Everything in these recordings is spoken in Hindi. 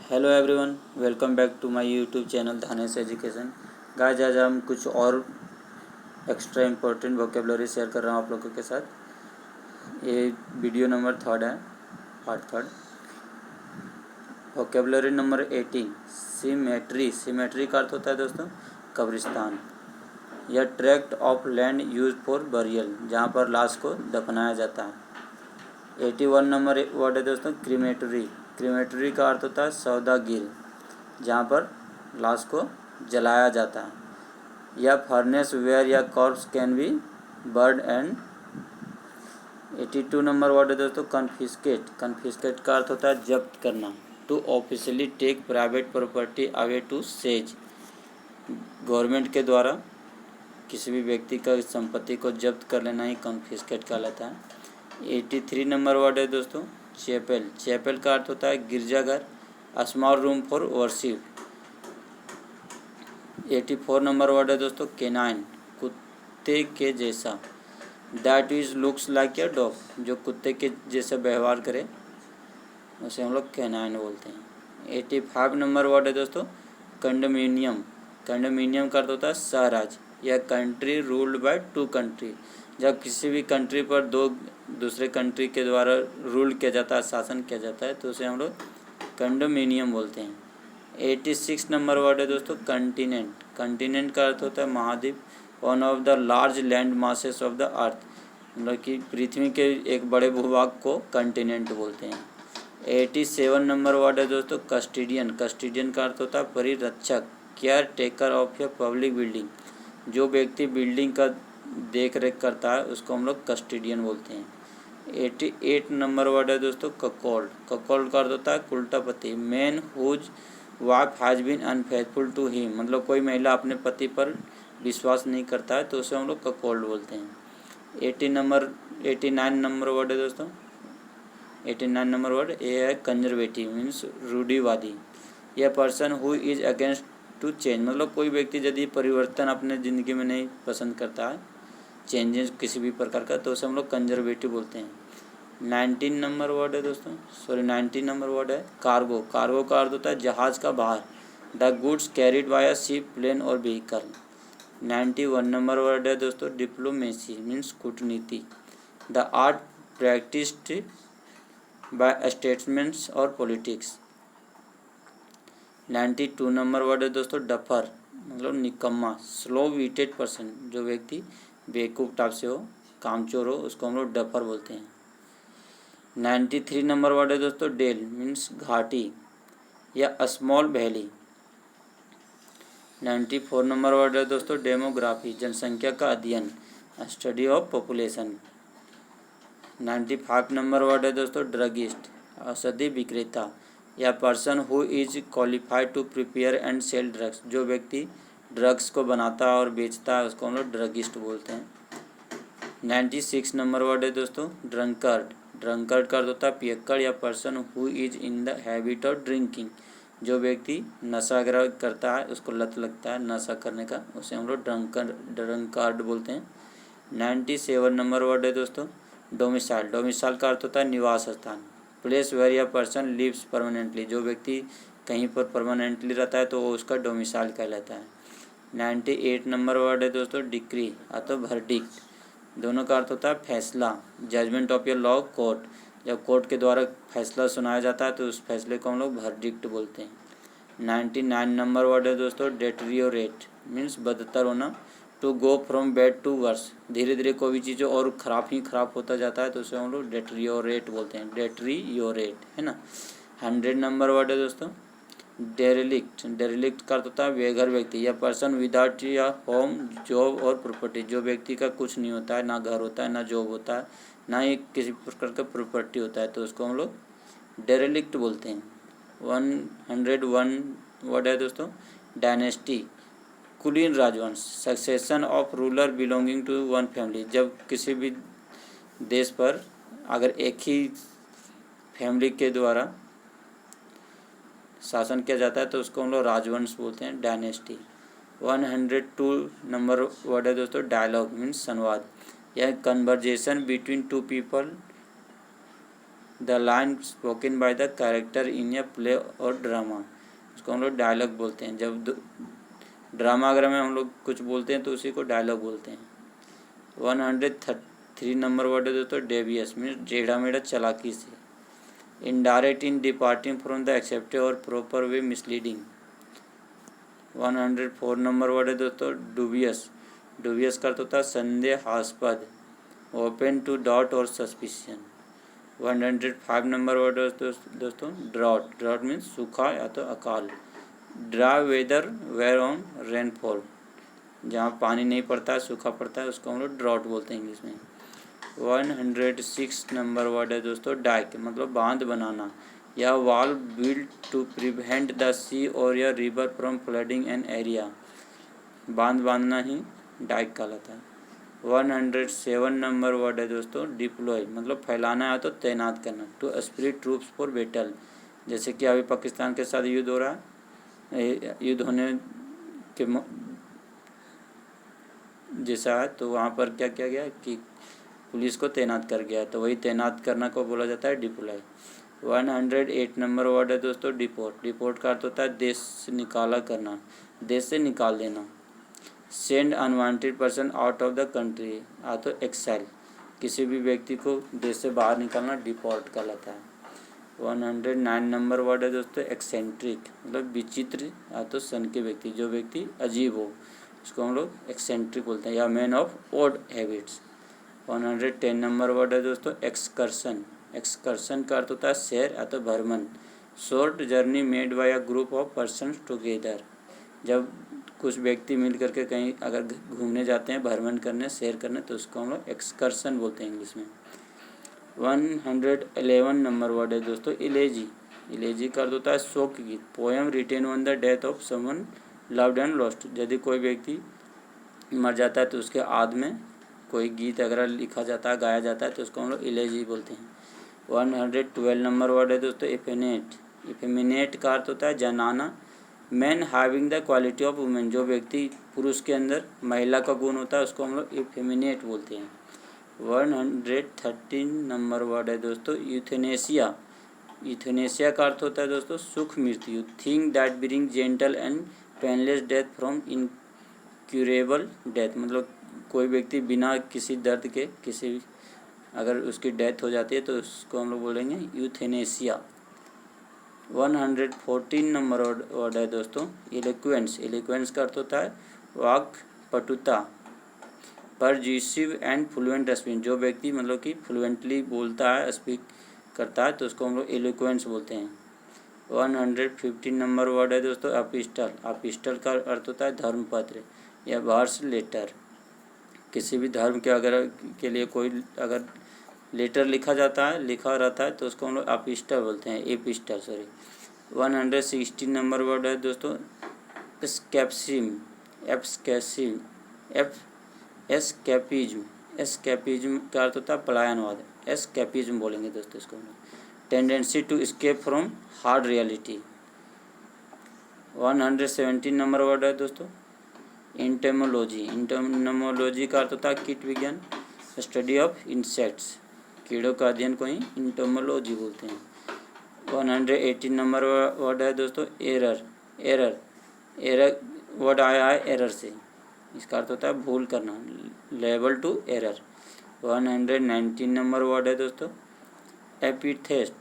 Hello everyone, welcome back to my YouTube channel Dhanesh education. Guys, आज हम कुछ और एक्स्ट्रा इम्पोर्टेंट वोकेबलरी शेयर कर रहा हूँ आप लोगों के साथ। ये वीडियो नंबर 3 है, part 3। Vocabulary number 18, symmetry. Symmetry का अर्थ होता है दोस्तों कब्रिस्तान या tract of land use for burial, जहाँ पर लाश को दफनाया जाता है। 81 नंबर वर्ड है दोस्तों क्रीमेटरी। क्रीमेटरी का अर्थ होता है सौदागिर, जहाँ पर लाश को जलाया जाता है। या फर्नेस वेयर या corps can be bird and. 82 number word है दोस्तों कन्फिस्केट। कन्फिस्केट का अर्थ होता है जब्त करना। To officially take private property away to seize, government के द्वारा किसी भी व्यक्ति का संपत्ति को जब्त कर लेना ही कन्फिस्केट कहलाता है। 83 नंबर वर्ड है दोस्तों चैपल। चैपल का अर्थ होता है गिरजाघर, small room for worship. 84 number word है दोस्तों केनाइन, कुत्ते के जैसा। That is looks like a dog, जो कुत्ते के जैसा व्यवहार करे उसे हम लोग केनाइन बोलते हैं। 85 नंबर वर्ड है दोस्तों कंडोमिनियम। कंडोमिनियम का अर्थ होता है सहराज या country ruled by two country. जब किसी भी कंट्री पर दो दूसरे कंट्री के द्वारा रूल किया जाता है, शासन किया जाता है, तो उसे हम लोग कंडोमिनियम बोलते हैं। 86 नंबर वर्ड है दोस्तों कंटिनेंट। कंटिनेंट का अर्थ होता है महाद्वीप, one of the large land masses of the earth, मतलब कि पृथ्वी के एक बड़े भूभाग को कंटिनेंट बोलते हैं। 87 नंबर वर्ड है दोस्तों कस्टोडियन। कस्टोडियन का अर्थ होता है परिरक्षक, care taker of a public building. जो व्यक्ति बिल्डिंग का देख रेख करता है उसको हम लोग कस्टोडियन बोलते हैं। 88 नंबर वर्ड है दोस्तों ककॉल्ड। ककॉल्ड का अर्थ होता है कुल्टापति, man whose wife has been unfaithful to him, मतलब कोई महिला अपने पति पर विश्वास नहीं करता है तो उसे हम लोग ककॉल्ड बोलते हैं। 89 नंबर वर्ड है दोस्तों 89 नंबर वर्ड ये है कंजर्वेटिव, मीन्स रूढ़िवादी। यह person who is against to change, मतलब कोई व्यक्ति यदि परिवर्तन अपने ज़िंदगी में नहीं पसंद करता है, चेंजेस किसी भी प्रकार का, तो उसे हम लोग कंजर्वेटिव बोलते हैं। 19 नंबर वर्ड है दोस्तों 19 नंबर वर्ड है कार्गो। कार्गो का अर्थ होता है जहाज़ का भार, the goods carried by a ship, plane और व्हीकल। 91 नंबर वर्ड है दोस्तों डिप्लोमेसी, मीन्स कूटनीति, the art practised by statesmans और पॉलिटिक्स। 92 नंबर वर्ड है दोस्तों डफर, मतलब निकम्मा, स्लो विटेड पर्सन, जो व्यक्ति बेवकूफ़ टाइप से हो, कामचोर हो, उसको हम लोग डफर बोलते हैं। 93 नंबर वर्ड है दोस्तों डेल, मीन्स घाटी या स्मॉल वैली। 94 नंबर वर्ड है दोस्तों डेमोग्राफी, जनसंख्या का अध्ययन, study of population. 95 number word है दोस्तों ड्रगिस्ट, औषधि विक्रेता या person who is qualified to prepare and sell drugs, जो व्यक्ति ड्रग्स को बनाता है और बेचता है उसको हम लोग ड्रगिस्ट बोलते हैं। 96 नंबर वर्ड है दोस्तों ड्रंकर्ड। ड्रंकर्ड का अर्थ होता है पियक्कड़ या person who is in the habit of drinking, जो व्यक्ति नशाग्रह करता है, उसको लत लगता है नशा करने का, उसे हम लोग ड्रंकर्ड बोलते हैं। 97 नंबर वर्ड है दोस्तों डोमिसाइल। डोमिसाइल का अर्थ होता है निवास स्थान, प्लेस वेयर या पर्सन लिव्स परमानेंटली, जो व्यक्ति कहीं पर परमानेंटली रहता है तो वो उसका डोमिसाइल कहलाता है। 98 नंबर वर्ड है दोस्तों डिक्री अथवा वर्डिक्ट। दोनों का अर्थ होता है फैसला, judgement of a law court, जब कोर्ट के द्वारा फैसला सुनाया जाता है तो उस फैसले को हम लोग वर्डिक्ट बोलते हैं। 99 नंबर वर्ड है दोस्तों डेटेरियोरेट, मीन्स बदतर होना, to go from bad to worse, धीरे धीरे कोई भी चीज़ और ख़राब ही ख़राब होता जाता है तो उसे हम लोग डेटेरियोरेट बोलते हैं, डेटेरियोरेट, है ना। 100 नंबर वर्ड है दोस्तों डेरेलिक्ट। डेरेलिक्ट का अर्थ होता है बेघर व्यक्ति या पर्सन विदाउट या होम, जॉब और प्रॉपर्टी, जो व्यक्ति का कुछ नहीं होता है, ना घर होता है, ना जॉब होता है, ना ही किसी प्रकार का प्रॉपर्टी होता है, तो उसको हम लोग डेरेलिक्ट बोलते हैं। 101 वर्ड है दोस्तों डायनेस्टी, कुलीन राजवंश, succession of ruler belonging to one family, जब किसी भी देश पर अगर एक ही फैमिली के द्वारा शासन किया जाता है तो उसको हम लोग राजवंश बोलते हैं, डायनेस्टी। 102 नंबर वर्ड है दोस्तों डायलॉग, मीन्स संवाद या conversation between two people the line spoken by the character in a play और ड्रामा, उसको हम लोग डायलॉग बोलते हैं। जब ड्रामा अगर में हम लोग कुछ बोलते हैं तो उसी को डायलॉग बोलते हैं। 103 नंबर वर्ड है दोस्तों डेवियस, मीन्स टेढ़ा मेढ़ा चालाकी से। Indirect in departing from the accepted और proper way misleading. 104 number word है दोस्तों डूबियस, डूबियस का अर्थ होता है संदेहास्पद, ओपन टू डाउट और सस्पिशन। 105 नंबर वर्ड है दोस्तों ड्रॉट, ड्रॉट मीन्स सूखा या तो अकाल। Dry weather where on rainfall, जहाँ पानी नहीं पड़ता है सूखा पड़ता है उसको हम लोग ड्रॉट बोलते हैं इंग्लिश में। 106 नंबर वर्ड है दोस्तों डाइक, मतलब बांध बनाना या वाल बिल्ड टू प्रिवेंट द सी और या river from flooding an area, बांध बांधना ही डाइक कहलाता है। 107 नंबर वर्ड है दोस्तों डिप्लॉय, मतलब फैलाना है तो तैनात करना। To spread troops for battle, जैसे कि अभी पाकिस्तान के साथ युद्ध हो रहा है, युद्ध होने के जैसा है, तो वहाँ पर क्या किया गया कि पुलिस को तैनात कर गया, तो वही तैनात करना को बोला जाता है डिप्लॉय। 108 नंबर वर्ड है दोस्तों डिपोर्ट, डिपोर्ट का अर्थ होता है देश से निकाला करना, देश से निकाल देना। Send unwanted person out of the country, आ तो एक्साइल, किसी भी व्यक्ति को देश से बाहर निकालना डिपोर्ट कहलाता है। 109 नंबर वर्ड है दोस्तों एक्सेंट्रिक, मतलब विचित्र या तो सन के व्यक्ति, जो व्यक्ति अजीब हो उसको हम लोग एक्सेंट्रिक बोलते हैं, या man of odd habits. 110 number word है दोस्तों एक्सकर्सन, एक्सकर्सन का अर्थ होता है सैर या तो भ्रमण। Short journey made by a group of persons together, जब कुछ व्यक्ति मिल करके कहीं अगर घूमने जाते हैं, भ्रमण करने, सैर करने, तो उसको हम लोग एक्सकर्सन बोलते हैं इंग्लिश में। 111 नंबर वर्ड है दोस्तों इलेजी, इलेजी का अर्थ होता है शोक गीत। Poem written on the death of someone loved and lost, यदि कोई व्यक्ति मर जाता है तो उसके आद में कोई गीत अगर लिखा जाता है, गाया जाता है, तो उसको हम लोग इलेजी बोलते हैं। 112 नंबर वर्ड है दोस्तों इफेनेट, इफेमिनेट का अर्थ होता है जनाना। Man having the quality of women, जो व्यक्ति पुरुष के अंदर महिला का गुण होता है उसको हम लोग इफेमिनेट बोलते हैं। 113 नंबर वर्ड है दोस्तों यूथेनेसिया, यूथेनेसिया का अर्थ होता है दोस्तों सुख मृत्यु। Thing that bring gentle and painless death from incurable death, मतलब कोई व्यक्ति बिना किसी दर्द के किसी अगर उसकी डेथ हो जाती है तो उसको हम लोग बोलेंगे यूथेनेसिया। 114 नंबर वर्ड है दोस्तों इलेक्वेंस, इलेक्वेंस का अर्थ होता है वाक पटुता। परज्यूसिव एंड फ्लुएंट स्पीच, जो व्यक्ति मतलब कि फ्लुएंटली बोलता है, स्पीक करता है, तो उसको हम लोग एलोक्वेंस बोलते हैं। 115 नंबर वर्ड है दोस्तों एपिस्टल, एपिस्टल का अर्थ होता है धर्मपत्र या वर्स लेटर। किसी भी धर्म के अगर के लिए कोई अगर लेटर लिखा जाता है, लिखा रहता है, तो उसको हम लोग एपिस्टल बोलते हैं, एपिस्टल सॉरी। 116 नंबर वर्ड है दोस्तों एस्केपिज्म, एस्केपिज्म, एस्केपिज्म, एस्केपिज्म का अर्थ होता है पलायनवाद, एस्केपिज्म बोलेंगे दोस्तों इसको। Tendency to escape from hard reality. 117 number word है दोस्तों इंटेमोलॉजी, इंटेमोलॉजी का अर्थ होता है कीट विज्ञान, स्टडी ऑफ इंसेक्ट्स, कीड़ों का अध्ययन को ही इंटेमोलॉजी बोलते हैं। 118 नंबर वर्ड है दोस्तों एरर, एरर, एरर वर्ड आया है एरर से, इसका अर्थ होता है भूल करना, liable to error. 119 number word है दोस्तों एपिथेट,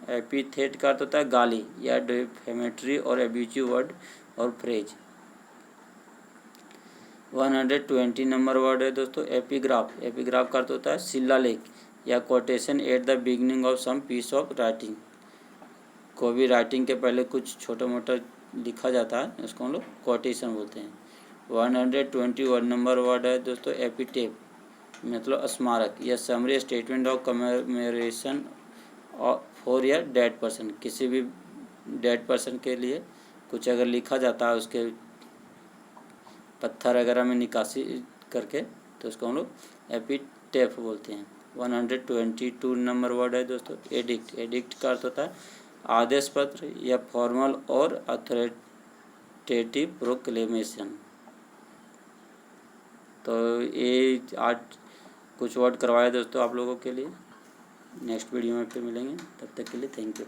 एपिथेट का अर्थ होता है गाली या डिफेमेटरी और एब्यूजिव वर्ड और फ्रेज। 120 नंबर वर्ड है दोस्तों एपिग्राफ, एपिग्राफ का अर्थ होता है शिलालेख या quotation at the beginning of some piece of writing, कोई भी राइटिंग के पहले कुछ छोटा मोटा लिखा जाता है उसको हम लोग कोटेशन बोलते हैं। 121 नंबर वर्ड है दोस्तों एपिटेप, मतलब स्मारक या summary statement of commemoration for या डेड पर्सन, किसी भी डेड पर्सन के लिए कुछ अगर लिखा जाता है उसके पत्थर वगैरह में निकासी करके, तो उसको हम लोग एपिटेफ बोलते हैं। 122 नंबर वर्ड है दोस्तों एडिक्ट, एडिक्ट का अर्थ होता है आदेश पत्र या फॉर्मल और अथॉरिटेटिव प्रोक्लेमेशन। तो ये आज कुछ वर्ड करवाए दोस्तों आप लोगों के लिए। नेक्स्ट वीडियो में फिर मिलेंगे, तब तक के लिए थैंक यू।